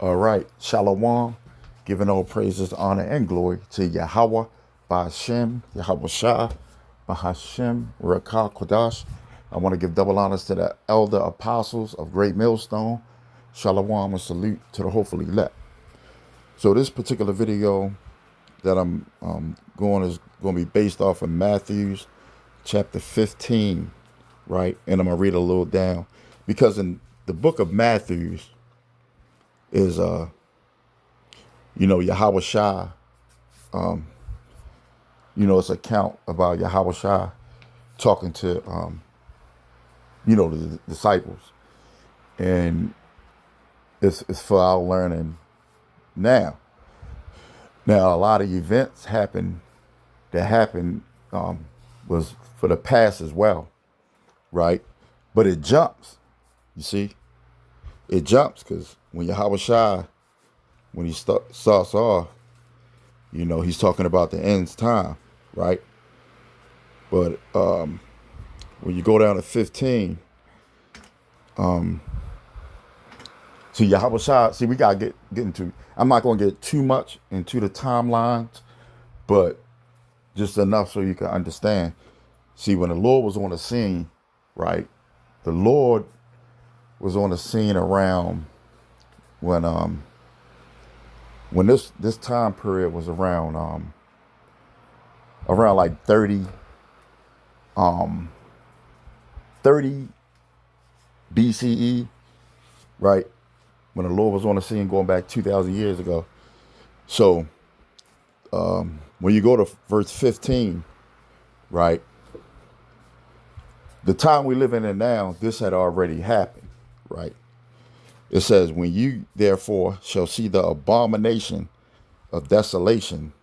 All right, Shalom, giving all praises, honor, and glory to Yahweh, Ba'ashem, Yahweh Shah, Bahashem, Rakah Kodash. I want to give double honors to the elder apostles of Great Millstone. Shalom and salute to the hopefully elect. So this particular video that I'm going is going to be based off of Matthew's chapter 15, right? And I'm going to read a little down because in the book of Matthew's is Yahweh Shah, it's an account about Yahweh Shah talking to the disciples, and it's for our learning now. Now a lot of events happened was for the past as well, right? But it jumps, you see, it jumps because when Yahweh Shai, when he starts off, he's talking about the end's time, right? But when you go down to 15, so Yahweh Shai, see, we got to get into, I'm not going to get too much into the timelines, but just enough so you can understand. See, when the Lord was on the scene, right? The Lord was on the scene around when this time period was around like 30 BCE, right? When the Lord was on the scene going back 2,000 years ago. So when you go to verse 15, right? The time we live in now, this had already happened, right? It says, when you therefore shall see the abomination of desolation,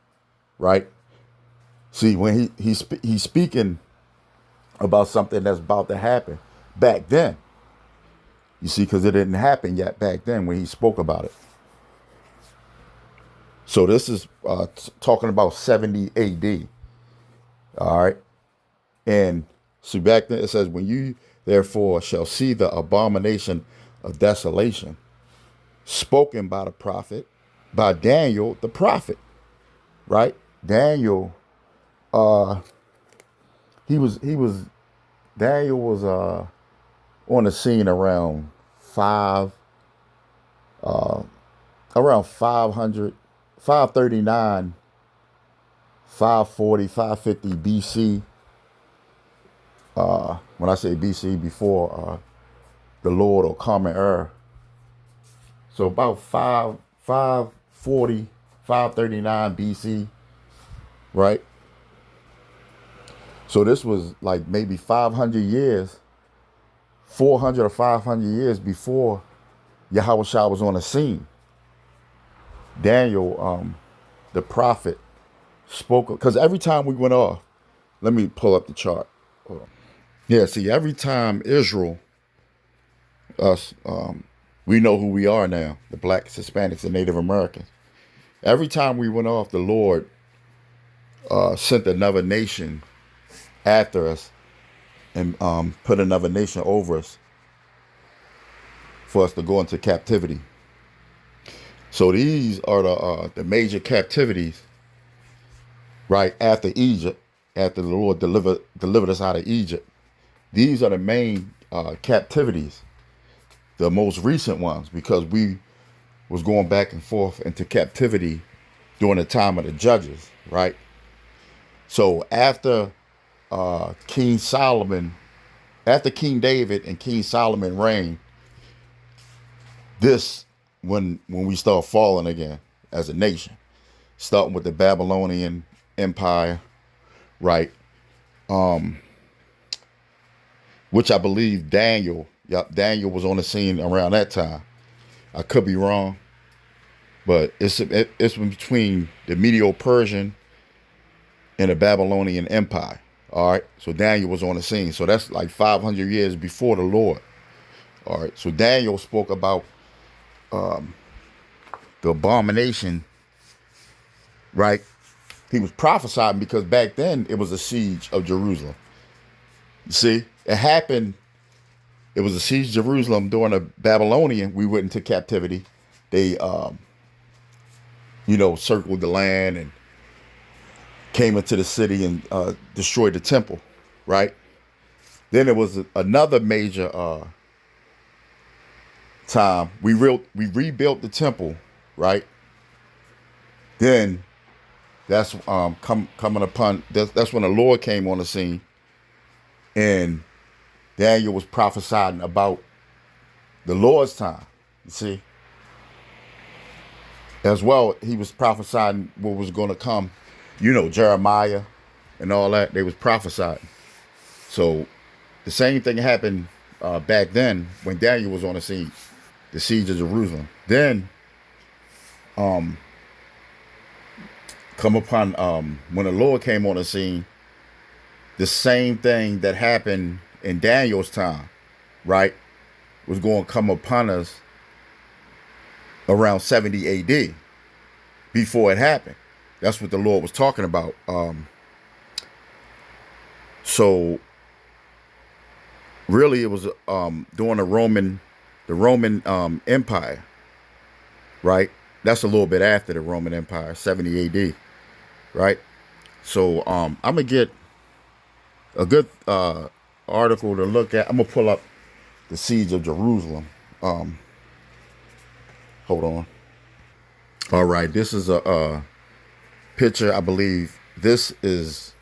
right? See, when he's speaking about something that's about to happen back then. You see, because it didn't happen yet back then when he spoke about it. So this is talking about 70 AD. All right. And so back then it says, when you therefore shall see the abomination of desolation spoken by the prophet, by Daniel the prophet, right? Daniel, Daniel was on the scene around 500, around 500, 539, 540, 550 BC. When I say BC, before the Lord or common era. So about 540, 539 BC, right? So this was like maybe 500 years, 400 or 500 years before Yahweh Shah was on the scene. Daniel, the prophet, spoke, because every time we went off, let me pull up the chart. Yeah, see, every time Israel, us, we know who we are now, the blacks, Hispanics, and Native Americans. Every time we went off, the Lord sent another nation after us and put another nation over us for us to go into captivity. So these are the major captivities, right after Egypt, after the Lord delivered us out of Egypt. These are the main captivities, the most recent ones, because we was going back and forth into captivity during the time of the judges, right? So after King Solomon, after King David and King Solomon reigned, this when we start falling again as a nation, starting with the Babylonian Empire, right? Which I believe Daniel was on the scene around that time. I could be wrong, but it's between the Medo-Persian and the Babylonian Empire. All right, so Daniel was on the scene. So that's like 500 years before the Lord. All right, so Daniel spoke about the abomination, right? He was prophesying because back then it was a siege of Jerusalem. You see, it happened. It was a siege of Jerusalem during the Babylonian. We went into captivity. they circled the land and came into the city and destroyed the temple, right? Then there was another major time we rebuilt the temple, right? Then that's coming upon that's when the Lord came on the scene, and Daniel was prophesying about the Lord's time. You see, as well, he was prophesying what was going to come. Jeremiah and all that, they was prophesying. So the same thing happened back then when Daniel was on the scene, the siege of Jerusalem. Then come upon when the Lord came on the scene, the same thing that happened in Daniel's time, right, was going to come upon us around 70 AD before it happened. That's what the Lord was talking about. So really it was during the Roman Empire, right? That's a little bit after the Roman Empire, 70 AD, right? So I'm gonna get a good article to look at. I'm gonna pull up the siege of Jerusalem. Hold on. All right, this is a picture. I believe this is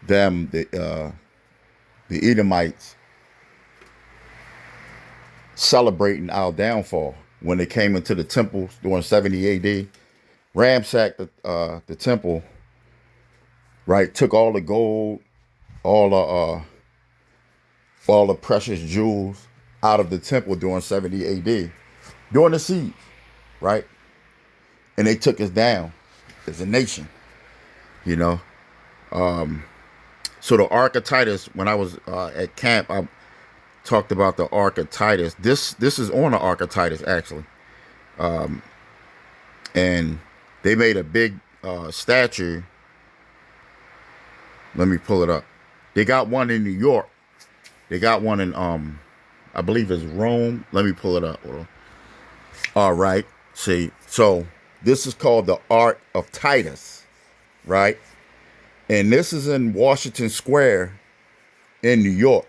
them, the Edomites, celebrating our downfall when they came into the temple during 70 AD, ransacked the temple, right? Took all the gold, all the precious jewels out of the temple during 70 AD, during the siege, right? And they took us down as a nation, So the Ark of Titus, when I was at camp, I talked about the Ark of Titus. This is on the Ark of Titus, actually. And they made a big statue. Let me pull it up. They got one in New York. They got one in, I believe it's Rome. Let me pull it up. All right. See, so this is called the Ark of Titus, right? And this is in Washington Square in New York.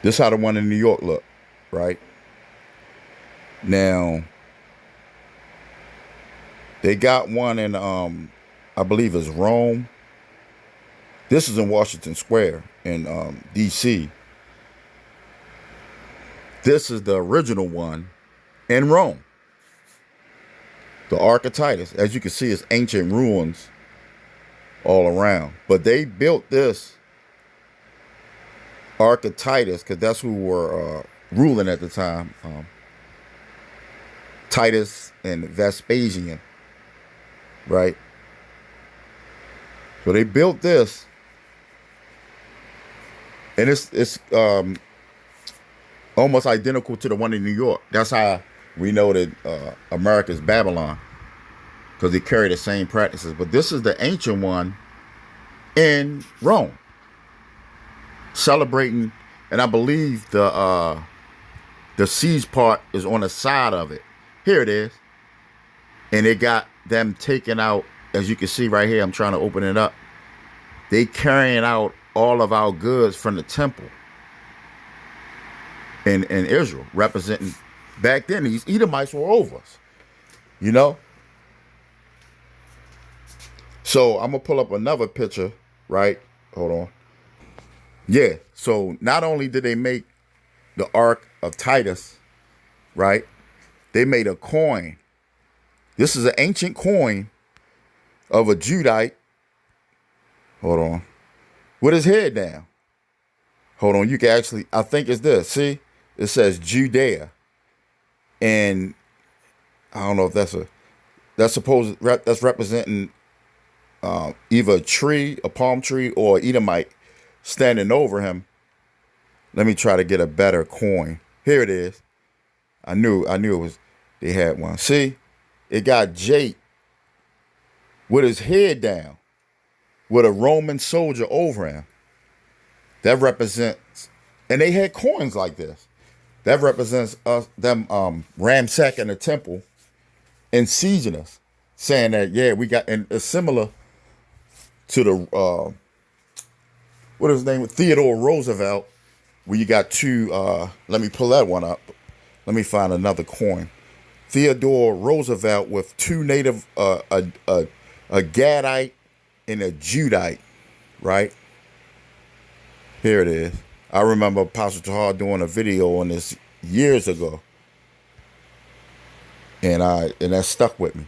This is how the one in New York look, right? Now, they got one in, I believe it's Rome. This is in Washington Square in D.C. This is the original one in Rome. The Ark of Titus. As you can see, it's ancient ruins all around. But they built this Ark of Titus because that's who were ruling at the time. Titus and Vespasian, right? So they built this, and it's almost identical to the one in New York. That's how we know that America's Babylon, because they carry the same practices. But this is the ancient one in Rome, celebrating, and I believe the siege part is on the side of it. Here it is. And it got them taken out, as you can see right here. I'm trying to open it up. They carrying out all of our goods from the temple in Israel, representing back then these Edomites were over us, So I'm gonna pull up another picture, right? Hold on. Yeah. So not only did they make the Ark of Titus, right? They made a coin. This is an ancient coin of a Judite. Hold on. With his head down. Hold on. You can actually, I think it's this. See? It says Judea. And I don't know if that's representing either a tree, a palm tree, or Edomite standing over him. Let me try to get a better coin. Here it is. I knew it was, they had one. See, it got Jake with his head down with a Roman soldier over him. That represents, and they had coins like this. That represents us them ransacking the temple and sieging us, saying that yeah we got, and it's similar to the what is his name, Theodore Roosevelt, where you got two. Let me pull that one up. Let me find another coin. Theodore Roosevelt with two native a Gadite and a Judite, right? Here it is. I remember Apostle Tahar doing a video on this years ago, and that stuck with me.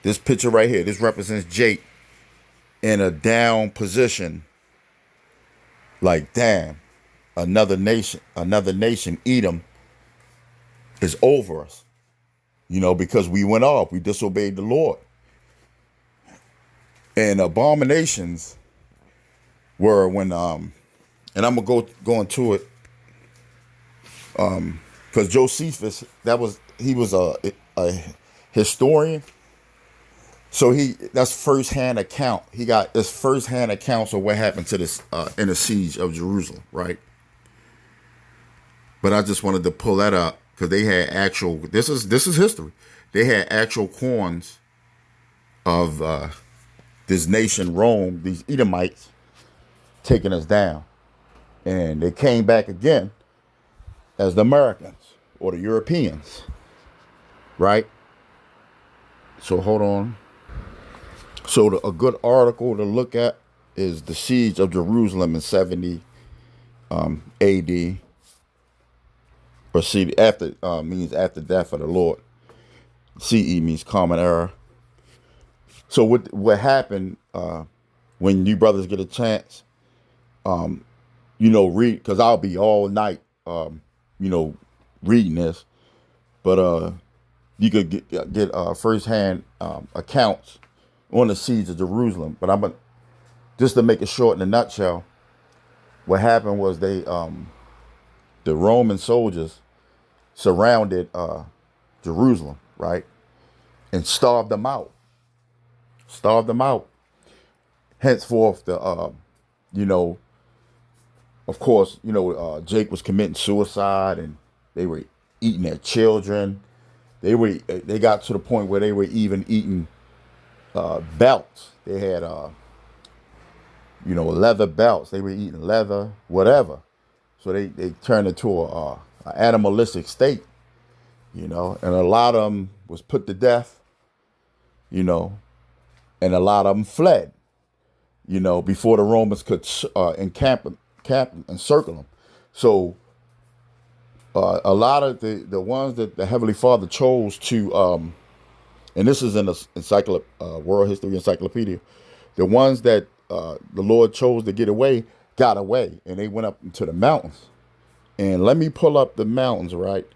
This picture right here, this represents Jake in a down position, like damn, another nation, Edom is over us, because we went off, we disobeyed the Lord. And abominations were when and I'm gonna go into it because Josephus, he was a historian, so that's firsthand account. He got this firsthand accounts of what happened to this in the siege of Jerusalem, right? But I just wanted to pull that up because they had actual. This is history. They had actual coins of this nation, Rome, these Edomites, taking us down. And they came back again as the Americans or the Europeans, right? So hold on. So a good article to look at is the siege of Jerusalem in 70 AD, or C after means after death of the Lord. CE means common era. So what happened when you brothers get a chance, read, because I'll be all night, reading this, but you could get firsthand accounts on the siege of Jerusalem. But just to make it short in a nutshell, what happened was the Roman soldiers surrounded Jerusalem, right, and starved them out. Henceforth, of course, Jake was committing suicide, and they were eating their children. They got to the point where they were even eating belts. They had leather belts. They were eating leather, whatever. So they turned into a animalistic state, and a lot of them was put to death, and a lot of them fled, before the Romans could encamp and circle them. So a lot of the ones that the Heavenly Father chose to, and this is in the World History Encyclopedia, the ones that the Lord chose to get away, got away, and they went up into the mountains. And let me pull up the mountains, right?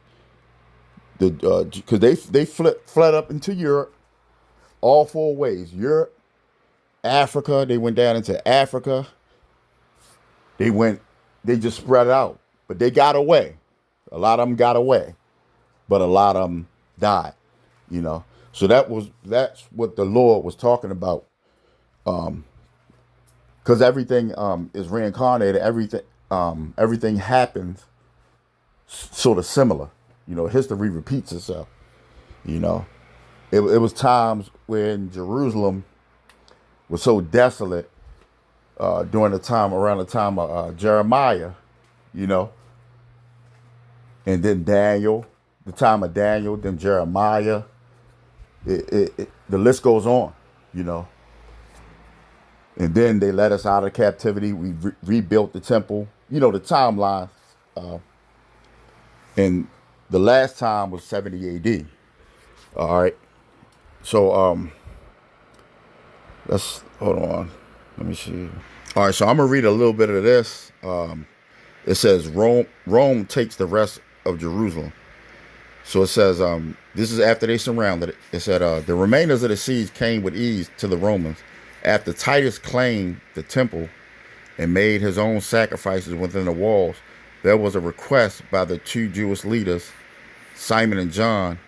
Because they fled up into Europe, all four ways. Europe, Africa, they went down into Africa. They just spread out, but they got away. A lot of them got away, but a lot of them died, So that's what the Lord was talking about. Because everything is reincarnated. Everything happens sort of similar. History repeats itself. It was times when Jerusalem was so desolate around the time of Jeremiah, and then Daniel, the time of Daniel, then Jeremiah. The list goes on, And then they let us out of captivity. We rebuilt the temple, the timeline. And the last time was 70 AD. All right. So let's hold on. Let me see. All right, so I'm gonna read a little bit of this. It says Rome takes the rest of Jerusalem. So it says this is after they surrounded it. It said the remainders of the siege came with ease to the Romans after Titus claimed the temple and made his own sacrifices within the walls. There was a request by the two Jewish leaders, Simon and John.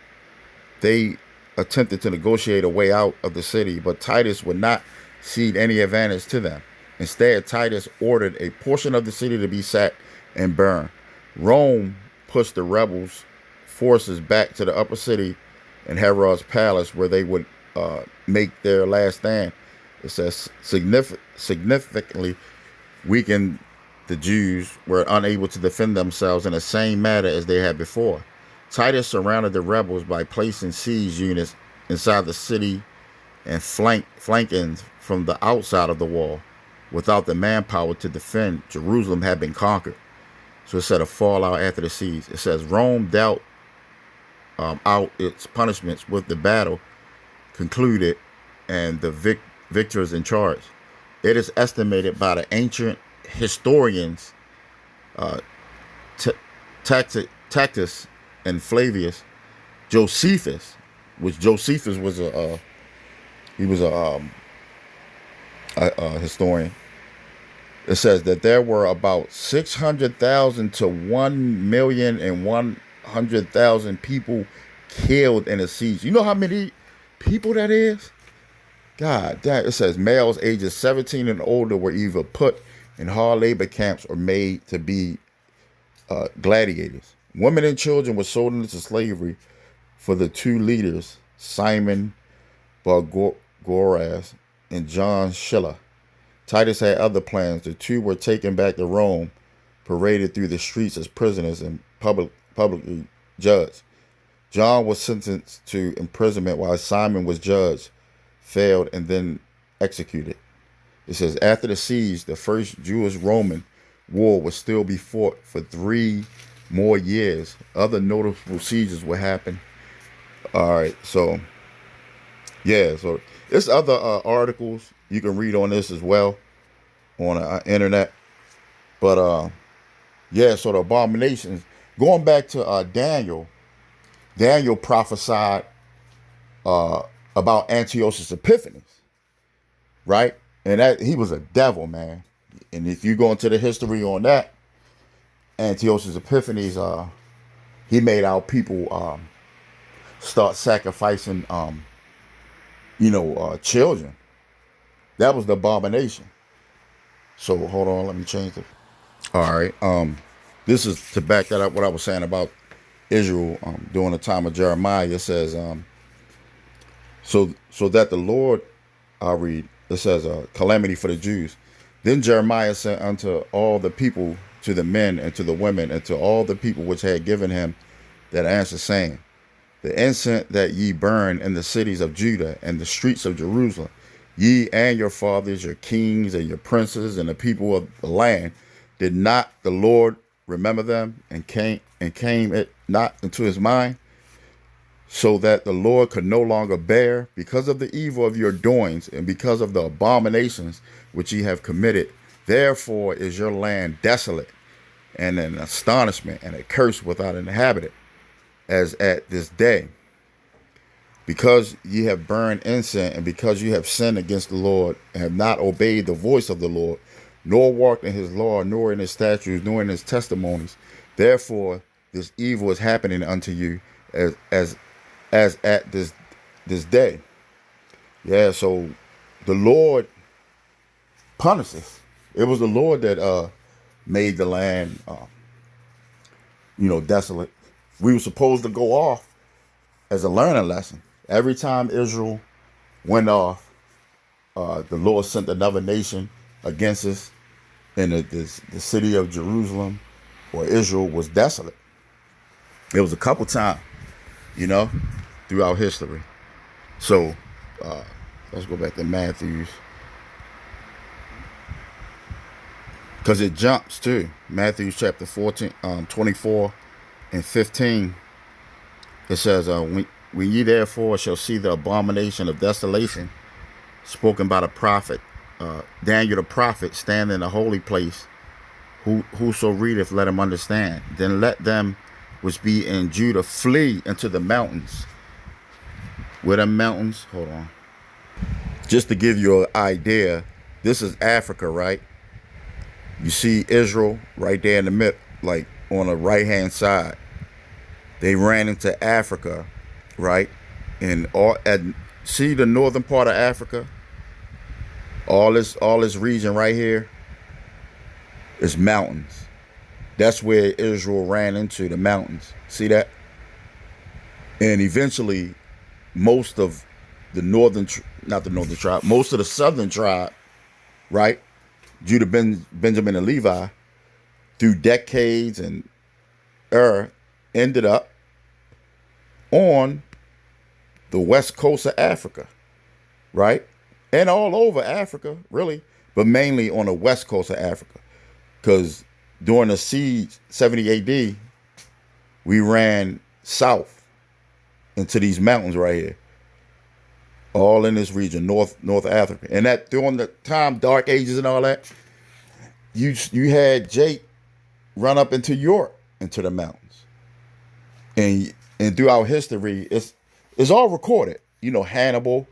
They attempted to negotiate a way out of the city, but Titus would not cede any advantage to them. Instead, Titus ordered a portion of the city to be sacked and burned. Rome pushed the rebels' forces back to the upper city and Herod's palace, where they would make their last stand. It says significantly weakened, the Jews were unable to defend themselves in the same manner as they had before. Titus surrounded the rebels by placing siege units inside the city and flanking from the outside of the wall. Without the manpower to defend, Jerusalem had been conquered. So it said a fallout after the siege. It says Rome dealt out its punishments with the battle concluded and the victors in charge. It is estimated by the ancient historians Tacitus and Flavius Josephus, which Josephus was a historian. It says that there were about 600,000 to 1,100,000 people killed in a siege. You know how many people that is? God damn. It says males ages 17 and older were either put in hard labor camps or made to be gladiators. Women and children were sold into slavery for the two leaders, Simon Bar-Goras and John Schiller. Titus had other plans. The two were taken back to Rome, paraded through the streets as prisoners, and publicly judged. John was sentenced to imprisonment while Simon was judged, failed, and then executed. It says after the siege, the first Jewish-Roman war would still be fought for 3 more years. Other notable sieges would happen. All right, so yeah, so there's other articles you can read on this as well on the internet. But yeah, so the abominations. Going back to Daniel prophesied about Antiochus Epiphanes, right? And that he was a devil, man. And if you go into the history on that, Antiochus Epiphanes, he made our people start sacrificing, children. That was the abomination. So hold on, let me change it. All right. This is to back that up what I was saying about Israel during the time of Jeremiah. It says, so that the Lord, I'll read, it says, calamity for the Jews. Then Jeremiah sent unto all the people, to the men and to the women, and to all the people which had given him that answer, saying, the incense that ye burn in the cities of Judah and the streets of Jerusalem, ye and your fathers, your kings and your princes and the people of the land, did not the Lord remember them, and came it not into his mind, so that the Lord could no longer bear, because of the evil of your doings and because of the abominations which ye have committed. Therefore is your land desolate, and an astonishment, and a curse without an inhabitant, as at this day. Because ye have burned incense, and because you have sinned against the Lord, and have not obeyed the voice of the Lord, nor walked in his law, nor in his statutes, nor in his testimonies. Therefore this evil is happening unto you as at this day. Yeah, so the Lord punishes. It was the Lord that made the land desolate. We were supposed to go off as a learning lesson. Every time Israel went off, the Lord sent another nation against us, and the city of Jerusalem or Israel was desolate. It was a couple times, throughout history. So let's go back to Matthew's, because it jumps too. Matthew chapter 14, 24 and 15. It says, when ye therefore shall see the abomination of desolation spoken by the prophet Daniel the prophet stand in the holy place, whoso readeth, let him understand. Then let them which be in Judah flee into the mountains. Where the mountains? Hold on. Just to give you an idea, this is Africa, right? You see Israel right there in the middle, like on the right hand side. They ran into Africa, right? And see the northern part of Africa? All this region right here is mountains. That's where Israel ran into the mountains. See that? And eventually, most of the not the northern tribe, most of the southern tribe, right? Judah, Benjamin, and Levi, through decades and ended up on the west coast of Africa, right? And all over Africa, really, but mainly on the west coast of Africa. Because during the siege, 70 AD, we ran south into these mountains right here, all in this region, North Africa. And that during the time, Dark Ages and all that, you had Jake run up into Europe, into the mountains. And throughout history, it's all recorded. You know, Hannibal,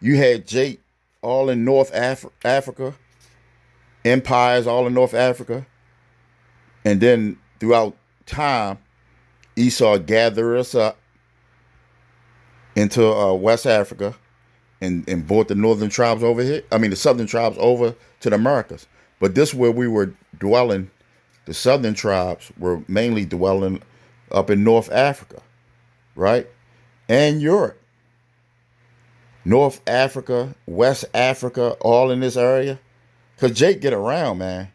you had Jake all in Africa, empires all in North Africa. And then throughout time, Esau gathered us up into West Africa and brought the northern tribes over here. I mean, the southern tribes over to the Americas. But this where we were dwelling, the southern tribes were mainly dwelling up in North Africa, right? And Europe. North Africa, West Africa, all in this area. Because Jake get around, man.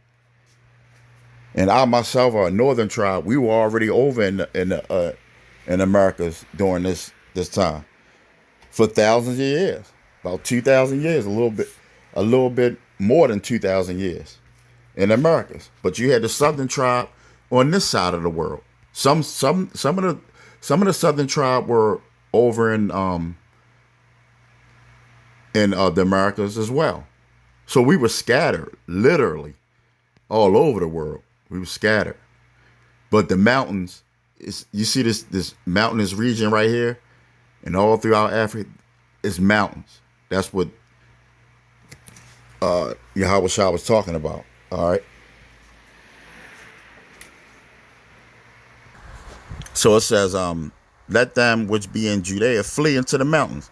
And I myself are a northern tribe. We were already over in Americas during this time for thousands of years, about 2,000 years, a little bit more than 2,000 years in Americas. But you had the southern tribe on this side of the world. Some of the southern tribe were over in the Americas as well. So we were scattered, literally, all over the world. We were scattered. But the mountains, you see this mountainous region right here, and all throughout Africa, it's mountains. That's what Yahweh Shah was talking about. All right. So it says, let them which be in Judea flee into the mountains.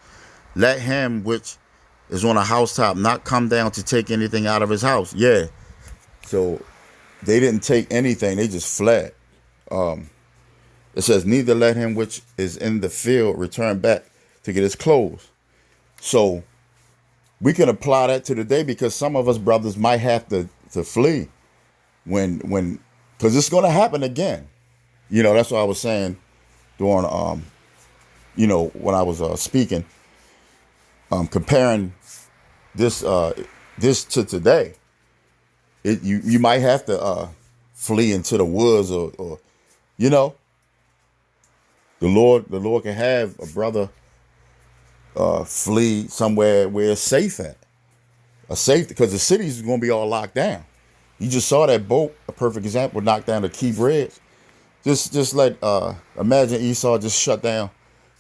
Let him which is on a housetop not come down to take anything out of his house. Yeah. So they didn't take anything. They just fled. It says, neither let him which is in the field return back to get his clothes. So we can apply that to today, because some of us brothers might have to flee when because it's going to happen again. You know, that's what I was saying during, when I was speaking, comparing this to today. You might have to flee into the woods or the Lord can have a brother flee somewhere where it's safe at. A safety, because the cities is going to be all locked down. You just saw that boat, a perfect example, knock down the key bridge. Just let imagine Esau just shut down.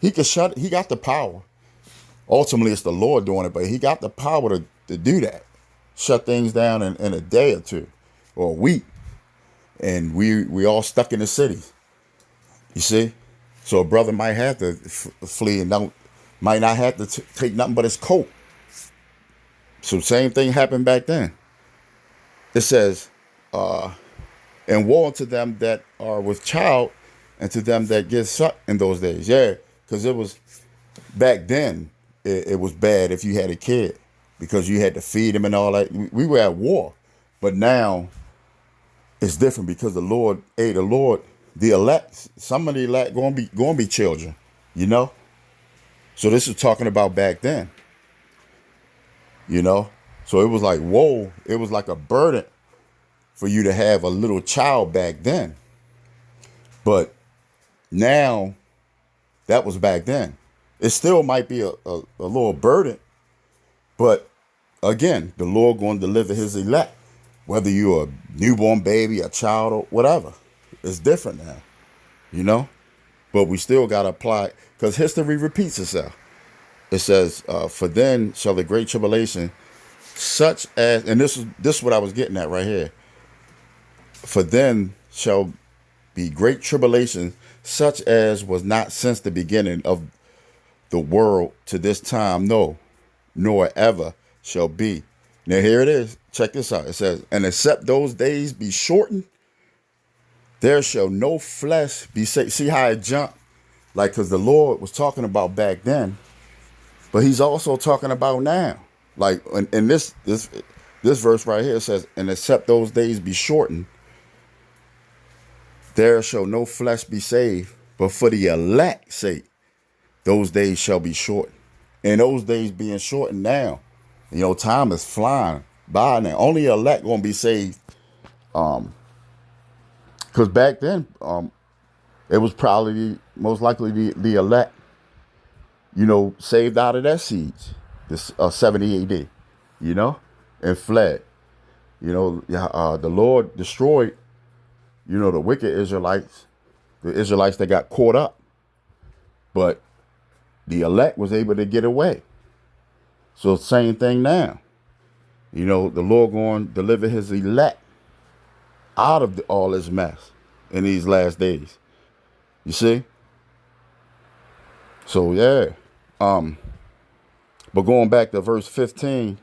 He got the power. Ultimately, it's the Lord doing it, but he got the power to do that. Shut things down in a day or two or a week. And we all stuck in the city. You see? So a brother might have to flee and might not have to take nothing but his coat. So same thing happened back then. It says, and woe unto them that are with child, and to them that get sucked in those days. Yeah, because it was back then. It was bad if you had a kid, because you had to feed him and all that. We were at war, but now it's different, because the Lord, the elect, some of the elect going to be children, So this is talking about back then, So it was like, whoa, it was like a burden for you to have a little child back then. But now, that was back then. It still might be a little burden, but again, the Lord going to deliver his elect, whether you're a newborn baby, a child, or whatever. It's different now, But we still got to apply, because history repeats itself. It says, for then shall the great tribulation, such as, and this is what I was getting at right here. For then shall be great tribulation, such as was not since the beginning of the world to this time, no, nor ever shall be. Now here it is. Check this out. It says, and except those days be shortened, There shall no flesh be saved. See how it jumped? Like, because the Lord was talking about back then, but he's also talking about now. Like, in this verse right here says, and except those days be shortened, there shall no flesh be saved, but for the elect's sake, those days shall be shortened. And those days being shortened now, time is flying by now. Only elect gonna be saved. Because back then, it was probably most likely the elect, saved out of their seeds, this 70 AD, and fled. The Lord destroyed, the wicked Israelites, the Israelites that got caught up. But the elect was able to get away. So same thing now. The Lord going to deliver his elect out of all this mess in these last days. You see? So yeah. But going back to verse 15,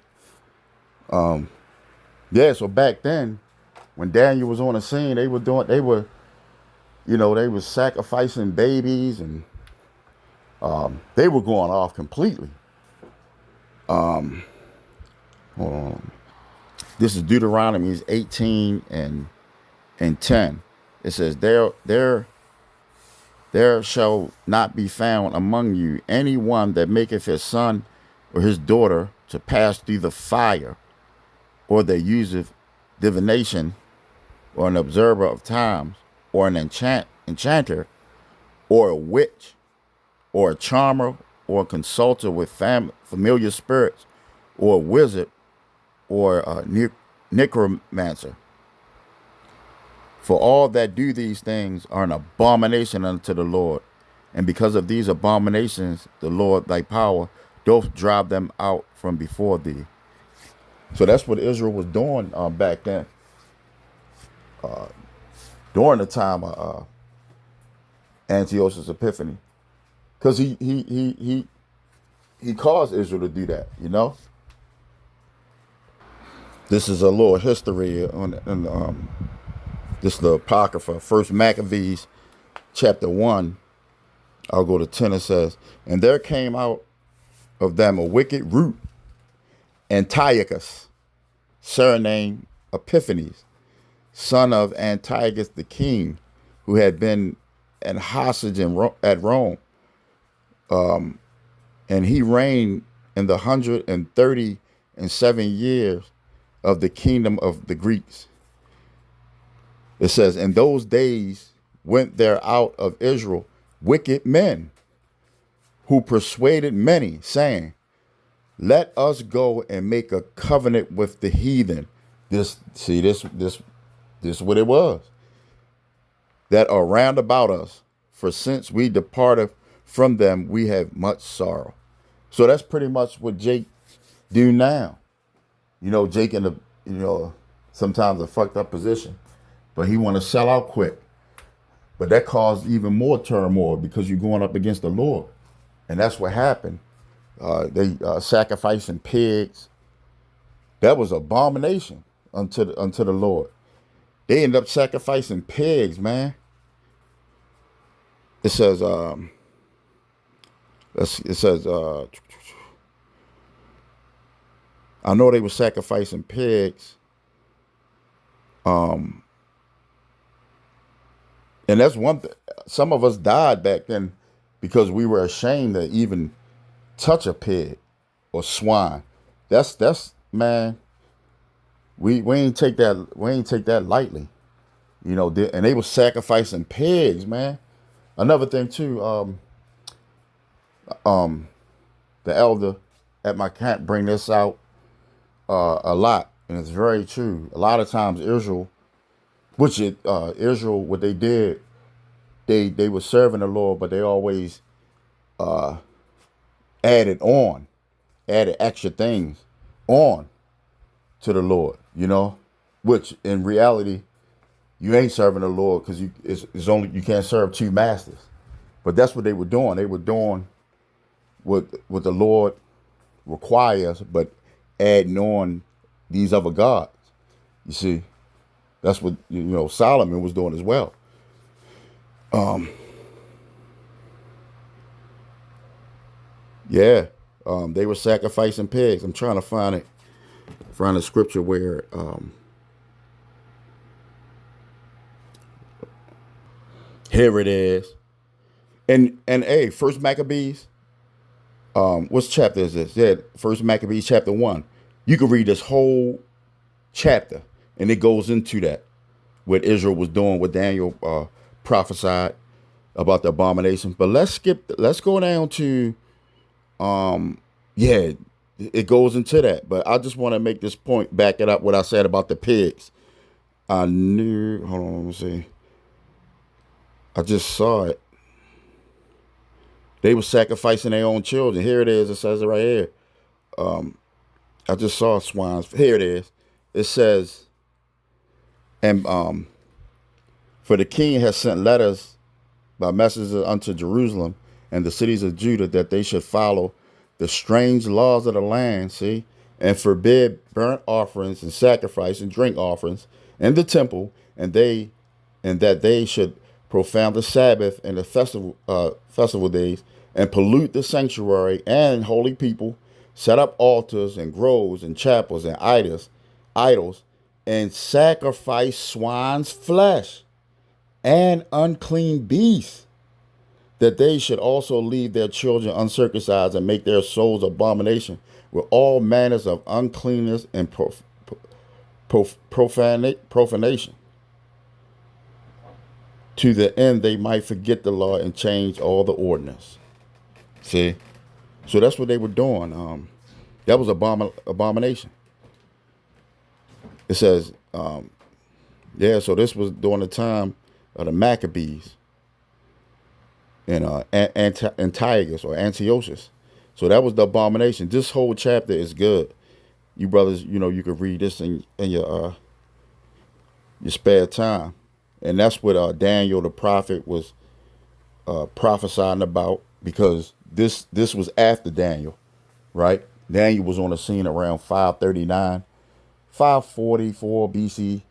so back then, when Daniel was on the scene, they were sacrificing babies, and they were going off completely. Hold on. This is Deuteronomy 18 and 10. It says, there shall not be found among you anyone that maketh his son or his daughter to pass through the fire, or that useth divination, or an observer of times, or an enchanter, or a witch, or a charmer, or a consulter with familiar spirits, or a wizard, or a necromancer. For all that do these things are an abomination unto the Lord. And because of these abominations, the Lord thy power doth drive them out from before thee. So that's what Israel was doing back then. During the time of Antiochus Epiphanes. Because he caused Israel to do that, This is a little history on this is the Apocrypha, First Maccabees, chapter 1. I'll go to 10. It says, and there came out of them a wicked root, Antiochus, surnamed Epiphanes, son of Antiochus the king, who had been an hostage at Rome. And he reigned in the 137 years of the kingdom of the Greeks. It says, in those days went there out of Israel wicked men, who persuaded many, saying, let us go and make a covenant with the heathen. This what it was. That are round about us, for since we departed from them, we have much sorrow. So that's pretty much what Jake do now. Jake in sometimes a fucked up position, but he want to sell out quick. But that caused even more turmoil because you're going up against the Lord. And that's what happened. They sacrificing pigs. That was abomination unto the Lord. They end up sacrificing pigs, man. It says, I know they were sacrificing pigs. And that's one thing. Some of us died back then because we were ashamed to even touch a pig or swine. That's man. We ain't take that lightly, and they were sacrificing pigs, man. Another thing too, the elder at my camp bring this out a lot, and it's very true. A lot of times Israel, what they did, they were serving the Lord, but they always added extra things on to the Lord, which in reality you ain't serving the Lord, because it's only, you can't serve two masters. But that's what they were doing. They were doing what the Lord requires, but adding on these other gods. You see, that's what Solomon was doing as well. Um, yeah, they were sacrificing pigs. I'm trying to find a scripture where here it is. And hey, First Maccabees. What chapter is this? Yeah, First Maccabees chapter 1. You can read this whole chapter, and it goes into that what Israel was doing, what Daniel prophesied about the abomination. But let's go down to yeah, it goes into that. But I just want to make this point, back it up what I said about the pigs. I knew, hold on, let me see. I just saw it. They were sacrificing their own children. Here it is. It says it right here. I just saw swines. Here it is. It says, and for the king has sent letters by messengers unto Jerusalem and the cities of Judah that they should follow the strange laws of the land, see, and forbid burnt offerings and sacrifice and drink offerings in the temple, and that they should profane the Sabbath and the festival days, and pollute the sanctuary and holy people, set up altars and groves and chapels and idols, and sacrifice swine's flesh and unclean beasts, that they should also leave their children uncircumcised and make their souls abomination with all manners of uncleanness and profanation, to the end they might forget the law and change all the ordinance. See? So that's what they were doing. That was abomination. It says, yeah, so this was during the time of the Maccabees and Antiochus or Antiochus. So that was the abomination. This whole chapter is good. You brothers, you could read this in your spare time. And that's what Daniel the prophet was prophesying about, because this was after Daniel, right? Daniel was on the scene around 539, 544 BC.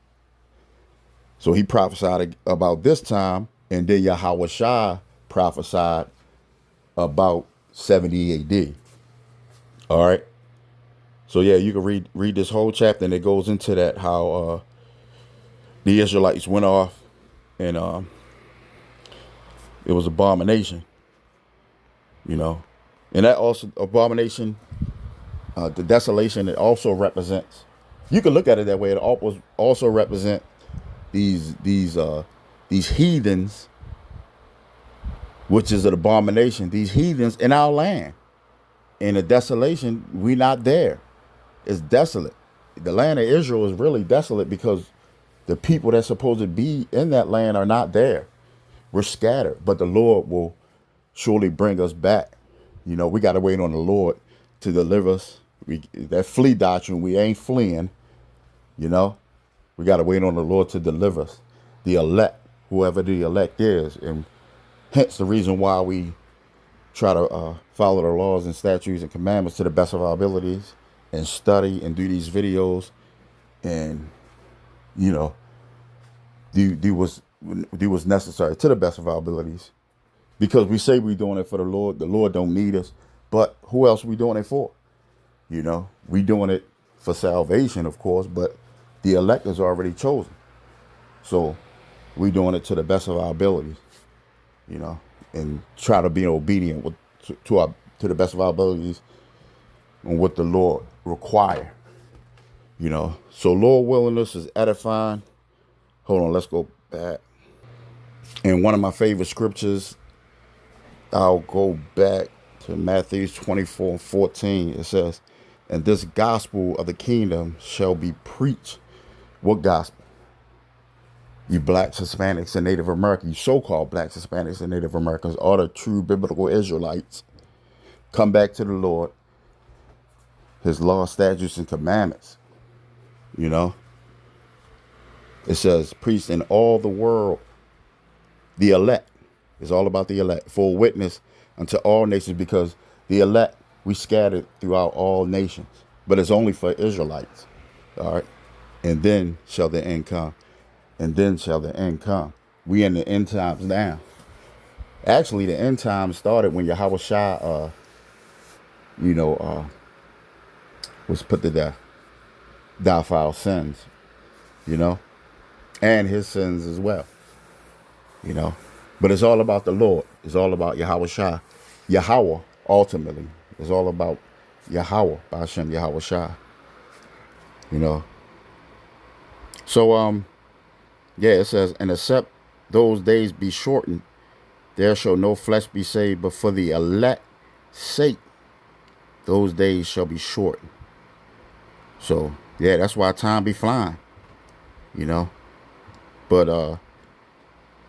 So he prophesied about this time, and then Yahweh prophesied about 70 AD. All right. So yeah, you can read this whole chapter, and it goes into that, how the Israelites went off, and it was abomination, and that also abomination, the desolation. It also represents. You can look at it that way. It also represent these heathens, which is an abomination. These heathens in our land, in the desolation, we not there. It's desolate. The land of Israel is really desolate because the people that's supposed to be in that land are not there. We're scattered, but the Lord will surely bring us back. We got to wait on the Lord to deliver us. That flee doctrine, we ain't fleeing. We got to wait on the Lord to deliver us. The elect, whoever the elect is, and hence the reason why we try to follow the laws and statutes and commandments to the best of our abilities, and study and do these videos, and do what's necessary to the best of our abilities, because we say we're doing it for the Lord. The Lord don't need us, but who else we doing it for? We doing it for salvation, of course, but the elect is already chosen. So we doing it to the best of our abilities, and try to be obedient to the best of our abilities on what the Lord require. So Lord willing, this is edifying. Hold on, let's go back. And one of my favorite scriptures, I'll go back to Matthew 24:14. It says, and this gospel of the kingdom shall be preached. What gospel? You blacks, Hispanics, and Native Americans, you so-called blacks, Hispanics, and Native Americans, are the true biblical Israelites. Come back to the Lord, his law, statutes, and commandments. It says, preached in all the world. The elect. It's all about the elect. For a witness unto all nations, because the elect, we scattered throughout all nations. But it's only for Israelites. All right. And then shall the end come. And then shall the end come. We in the end times now. Actually, the end times started when Yahweh Shah, you know, was put to death, die for our sins, you know, and his sins as well, you know. But it's all about the Lord. It's all about Yahweh Shah. Yahweh, ultimately. It's all about Yahweh, Hashem, Yahweh Shah, you know. So, yeah, it says, and except those days be shortened, there shall no flesh be saved, but for the elect sake, those days shall be shortened. So, yeah, that's why time be flying, you know. But,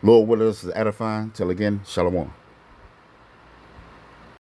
Lord with us is edifying. Till again, shalom.